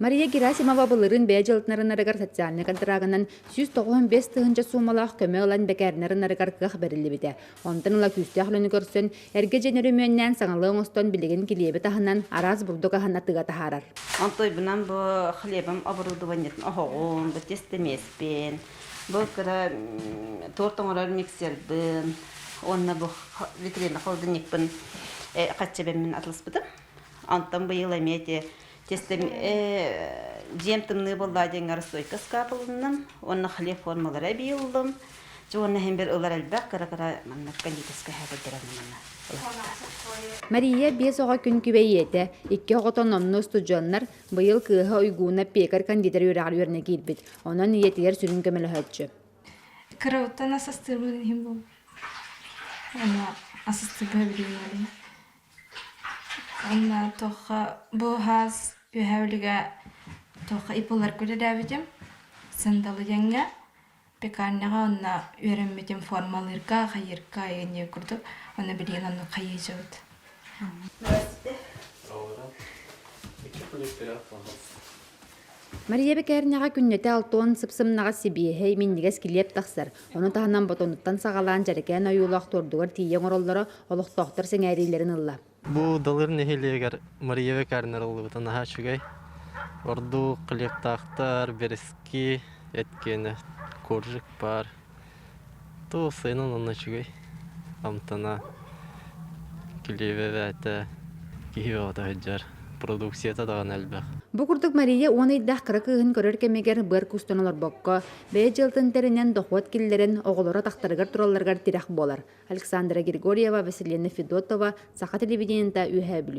Мария Герасимова былырын бәжелтнарынарыгар социальный контрагынан 195 тыгынча сумалах көмө алан бекәрнарынарыгар кых берилли бите. Онтан ула күстәхлөні көрсөн, әрге женерөмөннән саңалыың остон билеген килебе тахынан араз бурдуга ханна тыга тахарар. Онтой бунан бу хлебом оборудованиетін оғуын, бу тестемеспен, бу кыра тортоңорар миксербін, онна бу витрина холодильникпін қатчебенмен атылыспыдым. Онтан бу ел әмете жемтімні болла ден арыстойка скапылыным, онна хлеб формалара бейылдым. Жуанна хембер олар әлбәк кара-кара маннак кондитерская хәбәдерәнмәнә. Мария бес оға күн күбейеті, 2 оғытон онны студионнар бұйыл кыға ұйгуына пекар кондитер үрәғар өріне келбет. Онын ниетігер сүрін көмілі хөтші. Карауттан асастырбын хем бұл. Она асастырбы білуін. Она тоқа бұл хаз үйәуліға тоқа иполар көрі дәбетім. Сандалы жаңа. Пекарняға онна үйәрімметім формалырға, қайырға егенде күрді. Оны білген оны қайы жауыд. Мария бекәрняға күннеті алтуын сыпсымнаға сибиехей миннігес килеп тақсар. Оны тағынан ботонуттан сағалан жарекән айулақ тордуғар тиен ороллары олықтоқтар сеңәрилерін ылла. Бу далыр нехилегер Мария бекәрнер ылы бұтын аға шүгей. Орду қылектақтар, берески, еткені, коржик бар. То сайынан онна шүгей. Амтана килебе бәті кейбе ота хөджар. Продукцията даған әлбәқ. Бу курдук Мария оны иддах кыракыгын көрөр кемегер быр кустаналар бокко, бе жылтынтеринен дохот киллерин оголора тахтарыгар туралларгар тирах болар. Александра Григорьева, Василина Федотова, Саха телевидениента үйә